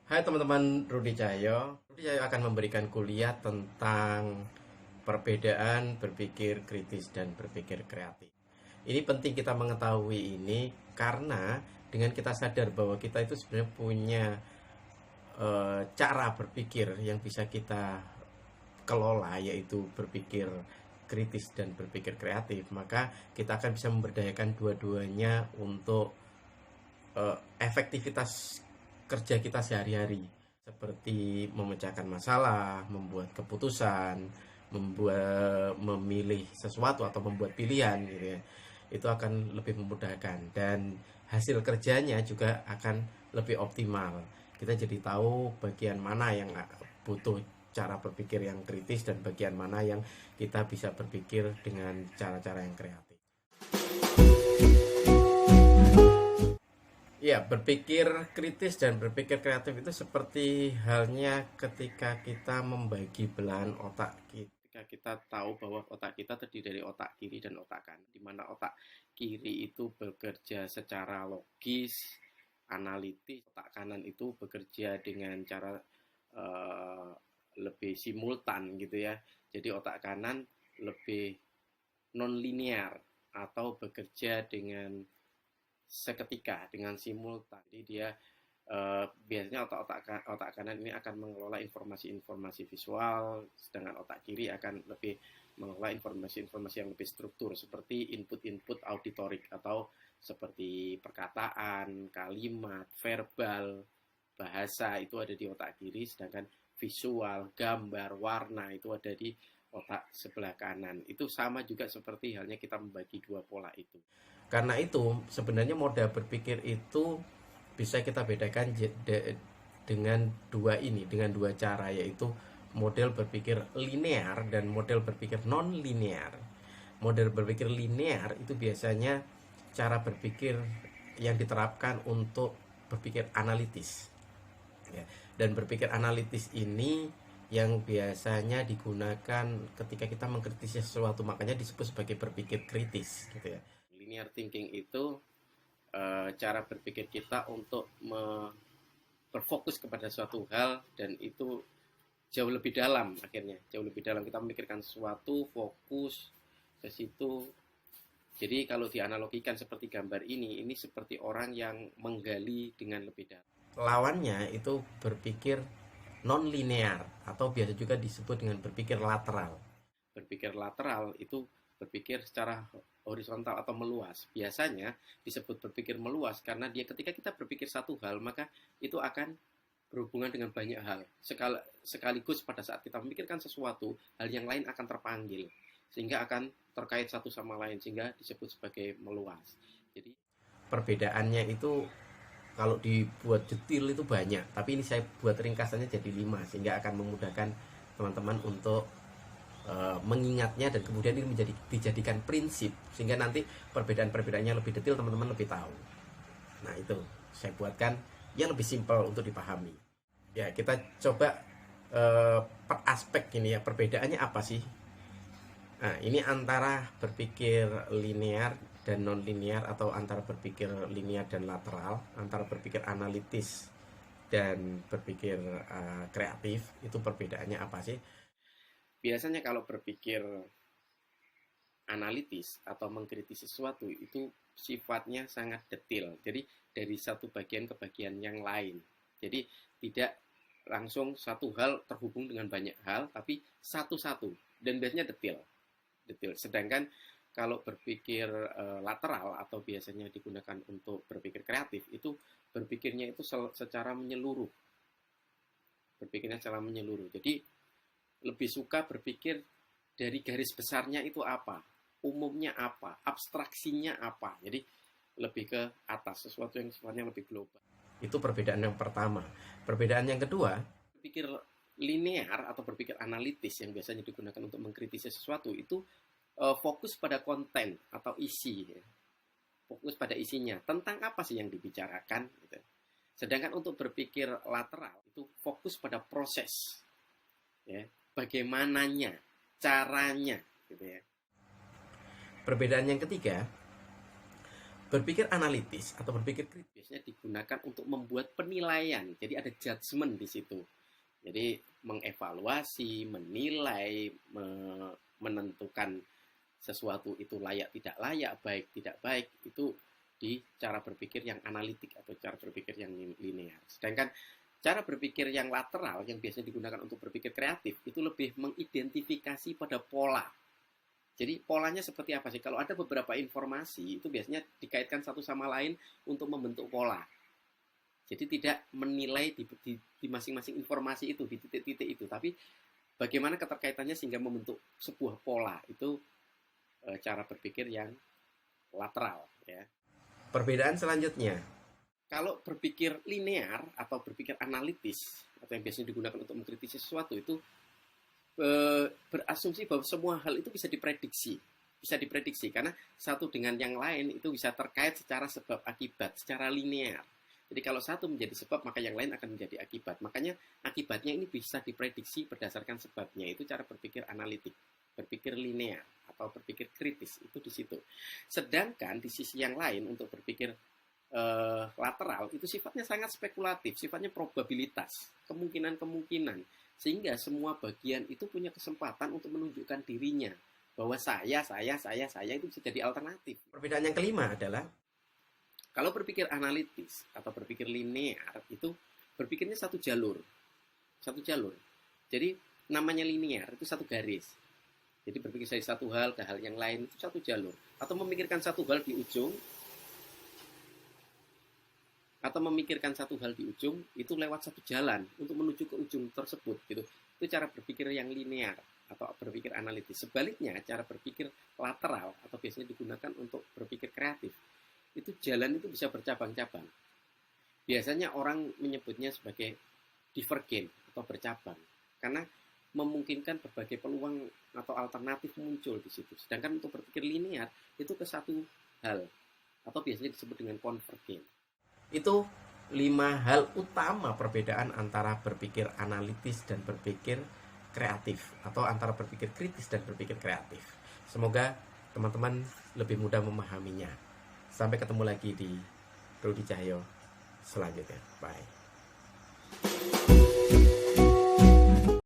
Hai teman-teman, Rudi Cahyo. Rudi Cahyo akan memberikan kuliah tentang perbedaan berpikir kritis dan berpikir kreatif. Ini penting kita mengetahui ini karena dengan kita sadar bahwa kita itu sebenarnya punya cara berpikir yang bisa kita kelola, yaitu berpikir kritis dan berpikir kreatif, maka kita akan bisa memberdayakan dua-duanya untuk efektivitas kerja kita sehari-hari, seperti memecahkan masalah, membuat keputusan, memilih sesuatu atau membuat pilihan gitu ya. Itu akan lebih memudahkan dan hasil kerjanya juga akan lebih optimal. Kita jadi tahu bagian mana yang butuh cara berpikir yang kritis dan bagian mana yang kita bisa berpikir dengan cara-cara yang kreatif. Ya, berpikir kritis dan berpikir kreatif itu seperti halnya ketika kita membagi belahan otak kita. Ketika kita tahu bahwa otak kita terdiri dari otak kiri dan otak kanan, di mana otak kiri itu bekerja secara logis, analitis, otak kanan itu bekerja dengan cara uh, lebih simultan gitu ya. Jadi otak kanan lebih non linear atau bekerja dengan seketika dengan simultan. Jadi dia biasanya otak kanan ini akan mengelola informasi-informasi visual, sedangkan otak kiri akan lebih mengelola informasi-informasi yang lebih struktur seperti input-input auditorik atau seperti perkataan, kalimat, verbal, bahasa itu ada di otak kiri, sedangkan visual, gambar, warna itu ada di otak sebelah kanan. Itu sama juga seperti halnya kita membagi dua pola itu. Karena itu sebenarnya moda berpikir itu bisa kita bedakan dengan dengan dua cara, yaitu model berpikir linear dan model berpikir non linear. Model berpikir linear itu biasanya cara berpikir yang diterapkan untuk berpikir analitis ya. Dan berpikir analitis ini yang biasanya digunakan ketika kita mengkritisi sesuatu, makanya disebut sebagai berpikir kritis gitu ya. Linear thinking itu cara berpikir kita untuk berfokus kepada suatu hal, dan itu jauh lebih dalam, akhirnya jauh lebih dalam kita memikirkan sesuatu, fokus ke situ. Jadi kalau dianalogikan seperti gambar ini seperti orang yang menggali dengan lebih dalam. Lawannya itu berpikir non linear atau biasa juga disebut dengan berpikir lateral. Berpikir lateral itu berpikir secara horizontal atau meluas. Biasanya disebut berpikir meluas karena dia ketika kita berpikir satu hal, maka itu akan berhubungan dengan banyak hal. Sekaligus pada saat kita memikirkan sesuatu, hal yang lain akan terpanggil sehingga akan terkait satu sama lain, sehingga disebut sebagai meluas. Jadi perbedaannya itu kalau dibuat detail itu banyak, tapi ini saya buat ringkasannya jadi 5 sehingga akan memudahkan teman-teman untuk mengingatnya, dan kemudian ini dijadikan prinsip sehingga nanti perbedaan-perbedaannya lebih detail, teman-teman lebih tahu. Nah, itu saya buatkan yang lebih simpel untuk dipahami. Ya, kita coba per aspek ini ya, perbedaannya apa sih? Nah, ini antara berpikir linear dan non linear, atau antara berpikir linear dan lateral, antara berpikir analitis dan berpikir kreatif, itu perbedaannya apa sih? Biasanya kalau berpikir analitis atau mengkritisi sesuatu itu sifatnya sangat detail. Jadi dari satu bagian ke bagian yang lain. Jadi tidak langsung satu hal terhubung dengan banyak hal, tapi satu-satu, dan biasanya detail. Sedangkan kalau berpikir lateral atau biasanya digunakan untuk berpikir kreatif, itu berpikirnya itu secara menyeluruh. Berpikirnya secara menyeluruh. Jadi lebih suka berpikir dari garis besarnya itu apa, umumnya apa, abstraksinya apa. Jadi lebih ke atas, sesuatu yang sifatnya lebih global. Itu perbedaan yang pertama. Perbedaan yang kedua, berpikir linear atau berpikir analitis yang biasanya digunakan untuk mengkritisi sesuatu itu fokus pada konten atau isi, ya. Fokus pada isinya, tentang apa sih yang dibicarakan gitu. Sedangkan untuk berpikir lateral itu fokus pada proses, ya, bagaimananya, caranya gitu ya. Perbedaan yang ketiga, Berpikir analitis atau berpikir kritis biasanya digunakan untuk membuat penilaian. Jadi ada judgement di situ. Jadi mengevaluasi, menilai, menentukan sesuatu itu layak tidak layak, baik tidak baik, itu di cara berpikir yang analitik atau cara berpikir yang linear. Sedangkan cara berpikir yang lateral yang biasanya digunakan untuk berpikir kreatif itu lebih mengidentifikasi pada pola. Jadi polanya seperti apa sih? Kalau ada beberapa informasi itu biasanya dikaitkan satu sama lain untuk membentuk pola. Jadi tidak menilai di masing-masing informasi itu, di titik-titik itu, tapi bagaimana keterkaitannya sehingga membentuk sebuah pola. Itu cara berpikir yang lateral, ya. Perbedaan selanjutnya, kalau berpikir linear atau berpikir analitis atau yang biasanya digunakan untuk mengkritisi sesuatu itu berasumsi bahwa semua hal itu bisa diprediksi karena satu dengan yang lain itu bisa terkait secara sebab akibat, secara linear. Jadi kalau satu menjadi sebab maka yang lain akan menjadi akibat. Makanya akibatnya ini bisa diprediksi berdasarkan sebabnya. Itu cara berpikir analitik, berpikir linear atau berpikir kritis, itu di situ. Sedangkan di sisi yang lain untuk berpikir lateral itu sifatnya sangat spekulatif, sifatnya probabilitas, kemungkinan-kemungkinan, sehingga semua bagian itu punya kesempatan untuk menunjukkan dirinya bahwa saya itu bisa jadi alternatif. Perbedaan yang kelima adalah kalau berpikir analitis atau berpikir linear itu berpikirnya satu jalur. Jadi namanya linear itu satu garis. Jadi berpikir dari satu hal ke hal yang lain itu satu jalur. Atau memikirkan satu hal di ujung itu lewat satu jalan untuk menuju ke ujung tersebut gitu. Itu cara berpikir yang linear atau berpikir analitis. Sebaliknya cara berpikir lateral atau biasanya digunakan untuk berpikir kreatif itu jalan itu bisa bercabang-cabang. Biasanya orang menyebutnya sebagai divergen atau bercabang karena memungkinkan berbagai peluang atau alternatif muncul di situ. Sedangkan untuk berpikir linear itu ke satu hal atau biasanya disebut dengan konvergen. Itu 5 hal utama perbedaan antara berpikir analitis dan berpikir kreatif atau antara berpikir kritis dan berpikir kreatif. Semoga teman-teman lebih mudah memahaminya. Sampai ketemu lagi di Rudi Cahyo selanjutnya. Bye.